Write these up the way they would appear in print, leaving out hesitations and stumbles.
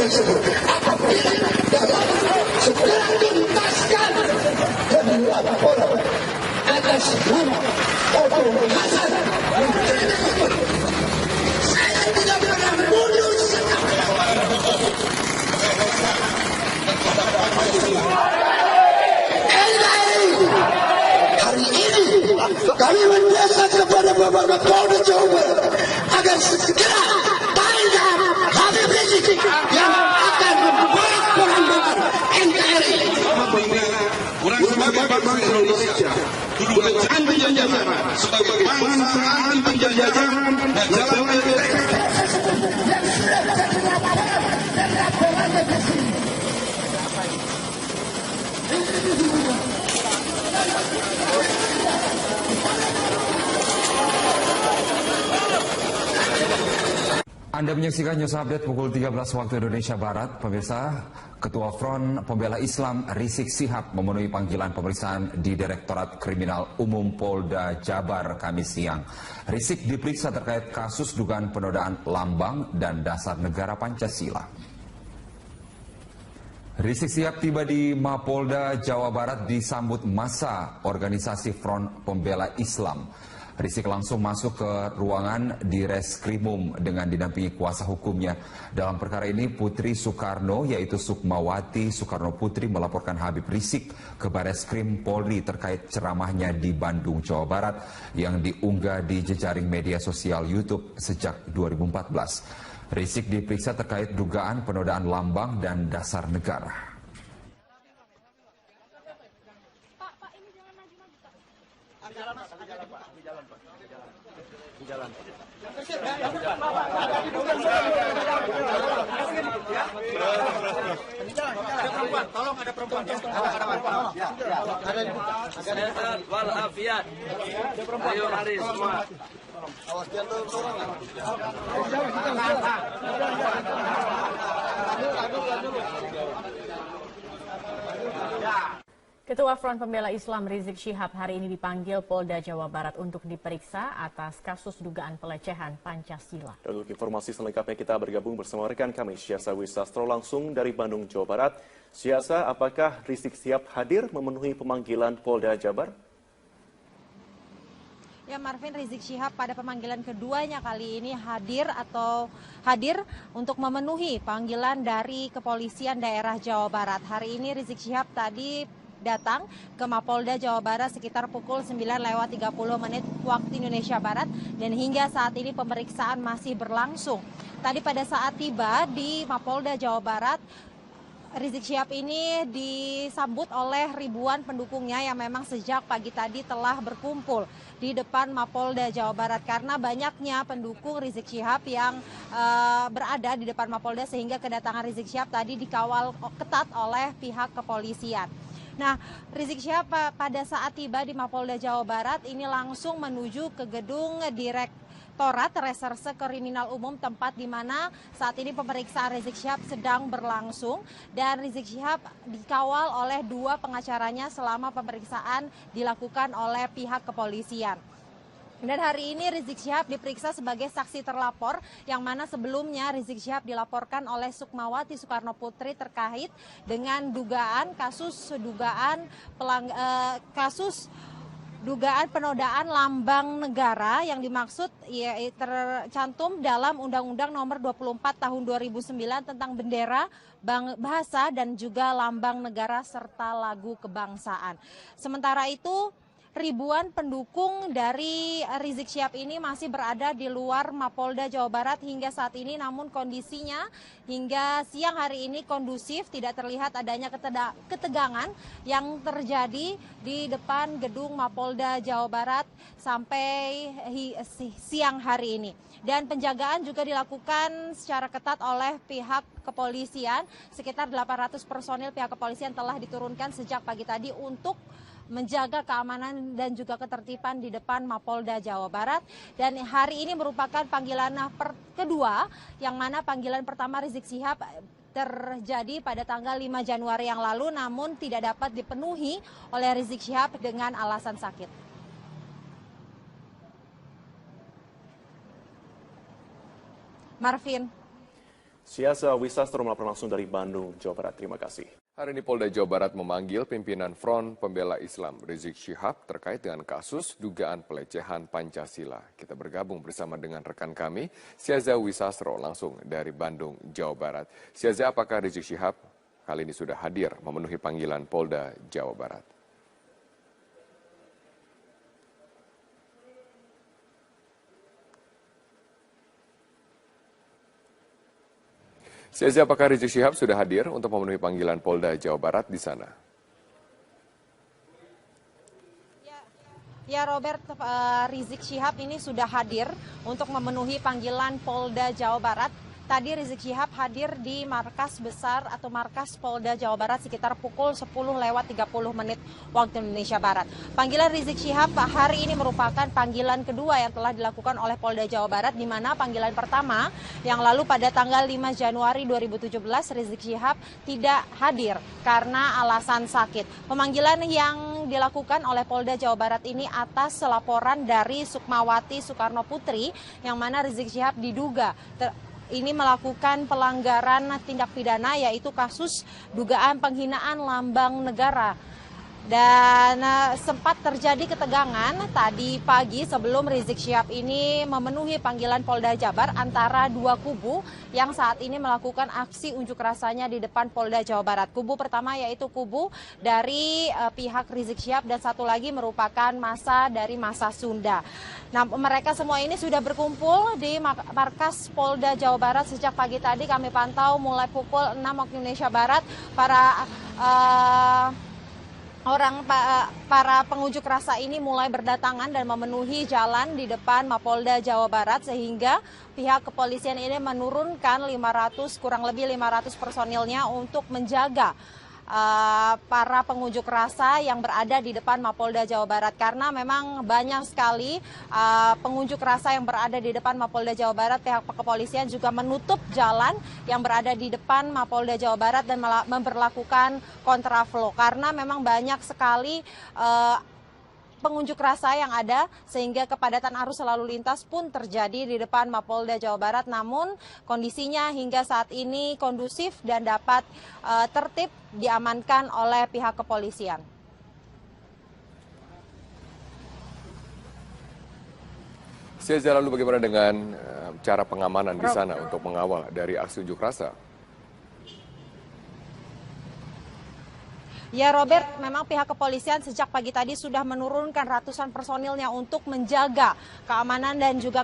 tersebut. Apabila dapat segera tuntaskan kedua laporan atas nama Obong Hasan. Saya tidak pernah mundur hari ini kami mendesak kepada Bapak Kapolda Jawa Barat agar segera tangkap Habib Rizik yang akan membuat perampokan NKRI. Orang sebagai bangsa Indonesia duduk anti penjajahan, sebagai bangsa anti penjajahan dan jalan Anda menyaksikan News Update pukul 13 waktu Indonesia Barat. Pemirsa, Ketua Front Pembela Islam Rizik Syihab memenuhi panggilan pemeriksaan di Direktorat Kriminal Umum Polda Jabar Kamis siang. Rizik diperiksa terkait kasus dugaan penodaan lambang dan dasar negara Pancasila. Rizik Syihab tiba di Mapolda Jawa Barat disambut massa organisasi Front Pembela Islam. Rizik langsung masuk ke ruangan di Reskrimum dengan didampingi kuasa hukumnya. Dalam perkara ini, Putri Soekarno, yaitu Sukmawati Soekarno Putri, melaporkan Habib Rizik ke Bareskrim Polri terkait ceramahnya di Bandung, Jawa Barat yang diunggah di jejaring media sosial YouTube sejak 2014. Rizik diperiksa terkait dugaan penodaan lambang dan dasar negara. Tolong ada perempuan. Sehat walafiat. Ayo mari semua. Awas jangan dorong. Ketua Front Pembela Islam Rizik Syihab hari ini dipanggil Polda Jawa Barat untuk diperiksa atas kasus dugaan pelecehan Pancasila. Dan untuk informasi selengkapnya kita bergabung bersama rekan kami Syiasa Wisastro langsung dari Bandung, Jawa Barat. Syiasa, apakah Rizik Syihab hadir memenuhi pemanggilan Polda Jabar? Ya Marvin, Rizik Syihab pada pemanggilan keduanya kali ini hadir untuk memenuhi panggilan dari Kepolisian Daerah Jawa Barat. Hari ini Rizik Syihab tadi datang ke Mapolda Jawa Barat sekitar pukul 9:30 waktu Indonesia Barat dan hingga saat ini pemeriksaan masih berlangsung. Tadi pada saat tiba di Mapolda Jawa Barat, Rizik Syihab ini disambut oleh ribuan pendukungnya yang memang sejak pagi tadi telah berkumpul di depan Mapolda Jawa Barat karena banyaknya pendukung Rizik Syihab yang berada di depan Mapolda sehingga kedatangan Rizik Syihab tadi dikawal ketat oleh pihak kepolisian. Nah, Rizik Syihab pada saat tiba di Mapolda Jawa Barat ini langsung menuju ke gedung Direktorat Reserse Kriminal Umum, tempat di mana saat ini pemeriksaan Rizik Syihab sedang berlangsung dan Rizik Syihab dikawal oleh dua pengacaranya selama pemeriksaan dilakukan oleh pihak kepolisian. Dan hari ini Rizik Syihab diperiksa sebagai saksi terlapor yang mana sebelumnya Rizik Syihab dilaporkan oleh Sukmawati Soekarno Putri terkait dengan kasus dugaan penodaan lambang negara yang dimaksud tercantum dalam Undang-Undang Nomor 24 Tahun 2009 tentang bendera, bahasa dan juga lambang negara serta lagu kebangsaan. Sementara itu, ribuan pendukung dari Rizik Syihab ini masih berada di luar Mapolda Jawa Barat hingga saat ini, namun kondisinya hingga siang hari ini kondusif, tidak terlihat adanya ketegangan yang terjadi di depan gedung Mapolda Jawa Barat sampai siang hari ini. Dan penjagaan juga dilakukan secara ketat oleh pihak kepolisian, sekitar 800 personil pihak kepolisian telah diturunkan sejak pagi tadi untuk menjaga keamanan dan juga ketertiban di depan Mapolda Jawa Barat. Dan hari ini merupakan panggilan kedua, yang mana panggilan pertama Rizik Syihab terjadi pada tanggal 5 Januari yang lalu, namun tidak dapat dipenuhi oleh Rizik Syihab dengan alasan sakit. Marvin. Siasa Wisastro melaporkan langsung dari Bandung, Jawa Barat. Terima kasih. Hari ini Polda Jawa Barat memanggil pimpinan Front Pembela Islam Rizik Syihab terkait dengan kasus dugaan pelecehan Pancasila. Kita bergabung bersama dengan rekan kami, Siaza Wisastro langsung dari Bandung, Jawa Barat. Siaza, apakah Rizik Syihab kali ini sudah hadir memenuhi panggilan Polda Jawa Barat? Siaza, apakah Rizik Syihab sudah hadir untuk memenuhi panggilan Polda Jawa Barat di sana? Ya Robert, Rizik Syihab ini sudah hadir untuk memenuhi panggilan Polda Jawa Barat. Tadi Rizik Syihab hadir di markas besar atau markas Polda Jawa Barat sekitar pukul 10:30 waktu Indonesia Barat. Panggilan Rizik Syihab hari ini merupakan panggilan kedua yang telah dilakukan oleh Polda Jawa Barat, di mana panggilan pertama yang lalu pada tanggal 5 Januari 2017 Rizik Syihab tidak hadir karena alasan sakit. Pemanggilan yang dilakukan oleh Polda Jawa Barat ini atas laporan dari Sukmawati Soekarno Putri yang mana Rizik Syihab diduga ini melakukan pelanggaran tindak pidana, yaitu kasus dugaan penghinaan lambang negara. Dan sempat terjadi ketegangan tadi pagi sebelum Rizik Syihab ini memenuhi panggilan Polda Jabar antara dua kubu yang saat ini melakukan aksi unjuk rasanya di depan Polda Jawa Barat. Kubu pertama yaitu kubu dari pihak Rizik Syihab dan satu lagi merupakan massa dari massa Sunda. Nah, mereka semua ini sudah berkumpul di markas Polda Jawa Barat sejak pagi tadi. Kami pantau mulai pukul 6 waktu Indonesia Barat para pengunjuk rasa ini mulai berdatangan dan memenuhi jalan di depan Mapolda Jawa Barat, sehingga pihak kepolisian ini menurunkan kurang lebih 500 personilnya untuk menjaga para pengunjuk rasa yang berada di depan Mapolda Jawa Barat, karena memang banyak sekali pengunjuk rasa yang berada di depan Mapolda Jawa Barat. Pihak kepolisian juga menutup jalan yang berada di depan Mapolda Jawa Barat dan memberlakukan kontraflow karena memang banyak sekali pengunjuk rasa yang ada, sehingga kepadatan arus lalu lintas pun terjadi di depan Mapolda Jawa Barat. Namun kondisinya hingga saat ini kondusif dan dapat tertib diamankan oleh pihak kepolisian. Siaza, lalu bagaimana dengan cara pengamanan di sana untuk mengawal dari aksi unjuk rasa? Ya Robert, memang pihak kepolisian sejak pagi tadi sudah menurunkan ratusan personilnya untuk menjaga keamanan dan juga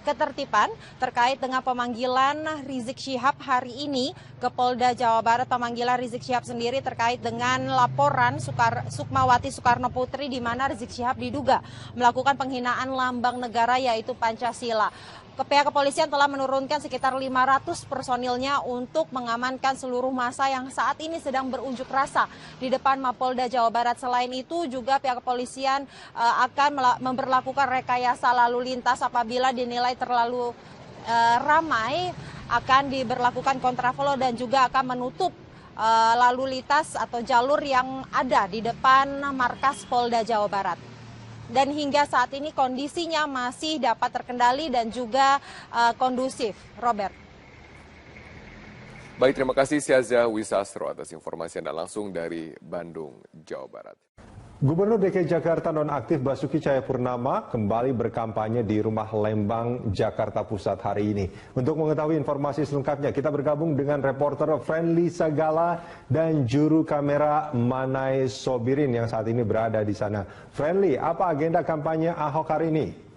ketertiban terkait dengan pemanggilan Rizik Syihab hari ini ke Polda Jawa Barat. Pemanggilan Rizik Syihab sendiri terkait dengan laporan Sukmawati Soekarno Putri di mana Rizik Syihab diduga melakukan penghinaan lambang negara yaitu Pancasila. Pihak kepolisian telah menurunkan sekitar 500 personilnya untuk mengamankan seluruh massa yang saat ini sedang berunjuk rasa di depan Mapolda Jawa Barat. Selain itu juga pihak kepolisian akan memberlakukan rekayasa lalu lintas apabila dinilai terlalu ramai, akan diberlakukan kontraflow dan juga akan menutup lalu lintas atau jalur yang ada di depan markas Polda Jawa Barat. Dan hingga saat ini kondisinya masih dapat terkendali dan juga kondusif. Robert. Baik, terima kasih Siaza Wisastro atas informasi Anda langsung dari Bandung, Jawa Barat. Gubernur DKI Jakarta nonaktif Basuki Cahayapurnama kembali berkampanye di Rumah Lembang, Jakarta Pusat hari ini. Untuk mengetahui informasi selengkapnya, kita bergabung dengan reporter Friendly Sagala dan juru kamera Manai Sobirin yang saat ini berada di sana. Friendly, apa agenda kampanye Ahok hari ini?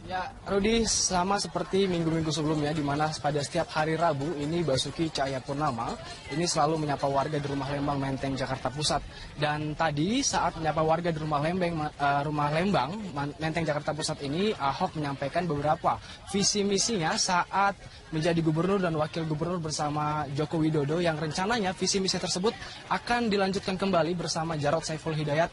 Ya, Rudi, sama seperti minggu-minggu sebelumnya, di mana pada setiap hari Rabu ini Basuki Cahayapurnama ini selalu menyapa warga di Rumah Lembang, Menteng, Jakarta Pusat. Dan tadi saat menyapa warga di Rumah Lembang, Menteng, Jakarta Pusat ini, Ahok menyampaikan beberapa visi misinya saat menjadi gubernur dan wakil gubernur bersama Joko Widodo, yang rencananya visi misi tersebut akan dilanjutkan kembali bersama Jarod Saiful Hidayat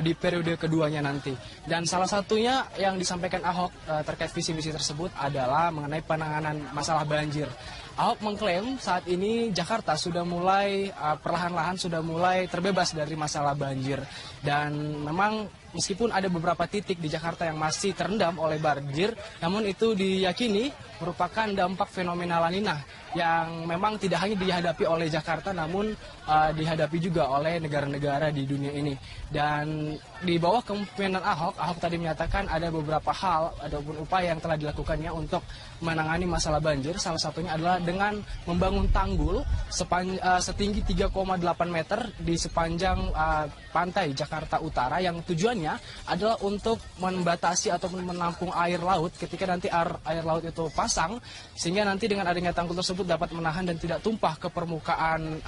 di periode keduanya nanti. Dan salah satunya yang disampaikan Ahok terkait visi misi tersebut adalah mengenai penanganan masalah banjir. Ahok mengklaim saat ini Jakarta sudah mulai perlahan-lahan sudah mulai terbebas dari masalah banjir, dan memang meskipun ada beberapa titik di Jakarta yang masih terendam oleh banjir, namun itu diyakini merupakan dampak fenomena La Nina yang memang tidak hanya dihadapi oleh Jakarta, namun dihadapi juga oleh negara-negara di dunia ini. Dan di bawah kepemimpinan Ahok tadi menyatakan ada beberapa hal ataupun upaya yang telah dilakukannya untuk menangani masalah banjir. Salah satunya adalah dengan membangun tanggul setinggi 3,8 meter di sepanjang pantai Jakarta Utara, yang tujuannya adalah untuk membatasi ataupun menampung air laut ketika nanti air laut itu pasang, sehingga nanti dengan adanya tanggul tersebut dapat menahan dan tidak tumpah ke permukaan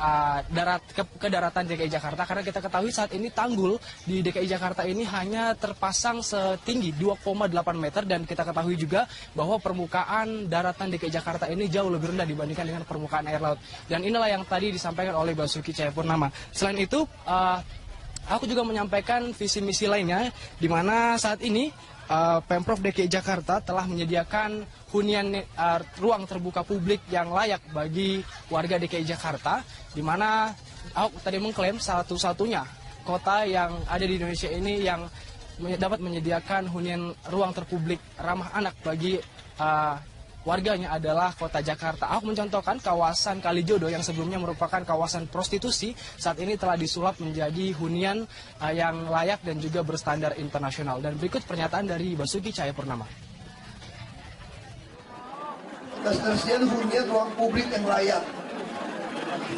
ke daratan DKI Jakarta. Karena kita ketahui saat ini tanggul di DKI Jakarta ini hanya terpasang setinggi 2,8 meter, dan kita ketahui juga bahwa permukaan daratan DKI Jakarta ini jauh lebih rendah dibandingkan dengan permukaan air laut. Dan inilah yang tadi disampaikan oleh Basuki Cahayapurnama. Selain itu, aku juga menyampaikan visi misi lainnya, di mana saat ini Pemprov DKI Jakarta telah menyediakan hunian ruang terbuka publik yang layak bagi warga DKI Jakarta, di mana Ahok tadi mengklaim satu-satunya kota yang ada di Indonesia ini yang dapat menyediakan hunian ruang terpublik ramah anak bagi warganya adalah kota Jakarta. Ahok mencontohkan kawasan Kalijodo yang sebelumnya merupakan kawasan prostitusi, saat ini telah disulap menjadi hunian yang layak dan juga berstandar internasional. Dan berikut pernyataan dari Basuki Cahayapurnama. Ketersediaan hunian ruang publik yang layak.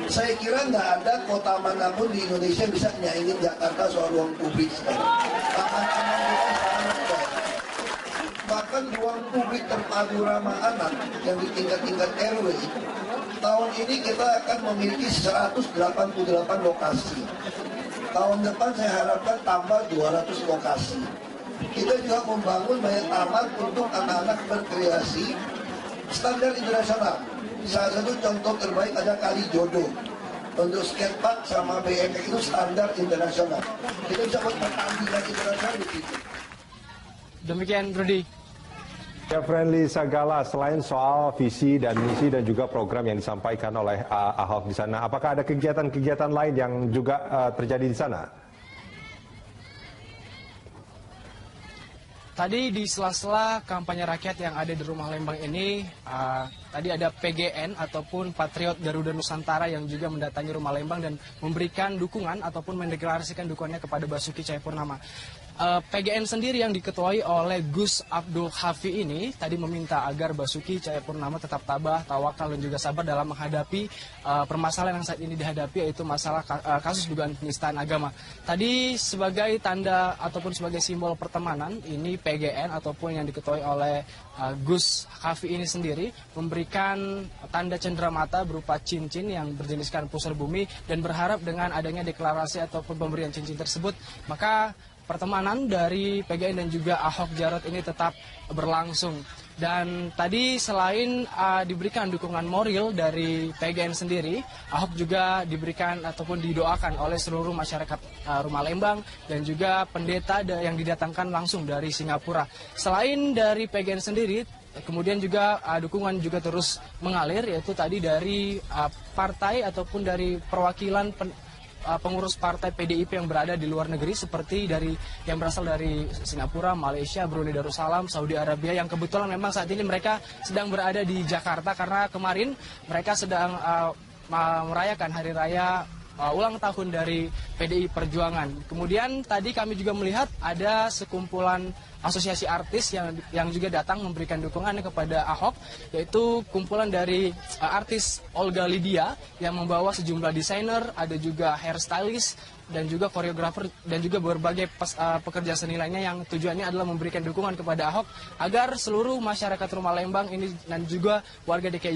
Saya kira nggak ada kota manapun di Indonesia yang bisa nyaingin Jakarta soal ruang publik sekarang. Bahkan ruang publik terpadu ramah anak yang di tingkat-tingkat RW, tahun ini kita akan memiliki 188 lokasi. Tahun depan saya harapkan tambah 200 lokasi. Kita juga membangun banyak taman untuk anak-anak berkreasi standar internasional. Salah satu contoh terbaik ada Kalijodo. Untuk skatepark sama BMX itu standar internasional. Kita bisa buat pertandingan internasional di situ. Demikian, Rudy. Ya, Friendly Sagala, selain soal visi dan misi dan juga program yang disampaikan oleh Ahok di sana, apakah ada kegiatan-kegiatan lain yang juga terjadi di sana? Tadi di sela-sela kampanye rakyat yang ada di Rumah Lembang ini, tadi ada PGN ataupun Patriot Garuda Nusantara yang juga mendatangi Rumah Lembang dan memberikan dukungan ataupun mendeklarasikan dukungannya kepada Basuki Cahayapurnama. PGN sendiri yang diketuai oleh Gus Abdul Hafi ini tadi meminta agar Basuki Cahayapurnama tetap tabah, tawakal dan juga sabar dalam menghadapi permasalahan yang saat ini dihadapi, yaitu masalah kasus dugaan penistaan agama. Tadi sebagai tanda ataupun sebagai simbol pertemanan, ini PGN ataupun yang diketuai oleh Gus Hafi ini sendiri memberikan tanda cenderamata berupa cincin yang berjeniskan pusar bumi, dan berharap dengan adanya deklarasi ataupun pemberian cincin tersebut, maka pertemanan dari PGN dan juga Ahok Jarot ini tetap berlangsung. Dan tadi selain diberikan dukungan moral dari PGN sendiri, Ahok juga diberikan ataupun didoakan oleh seluruh masyarakat Rumah Lembang dan juga pendeta yang didatangkan langsung dari Singapura. Selain dari PGN sendiri, kemudian juga dukungan juga terus mengalir, yaitu tadi dari partai ataupun dari perwakilan pengurus partai PDIP yang berada di luar negeri, seperti yang berasal dari Singapura, Malaysia, Brunei Darussalam, Saudi Arabia, yang kebetulan memang saat ini mereka sedang berada di Jakarta karena kemarin mereka sedang merayakan hari raya ulang tahun dari PDI Perjuangan. Kemudian tadi kami juga melihat ada sekumpulan asosiasi artis yang juga datang memberikan dukungan kepada Ahok, yaitu kumpulan dari artis Olga Lydia yang membawa sejumlah desainer, ada juga hairstylist dan juga koreografer dan juga berbagai pekerja seni lainnya, yang tujuannya adalah memberikan dukungan kepada Ahok agar seluruh masyarakat Rumah Lembang ini dan juga warga DKI Jakarta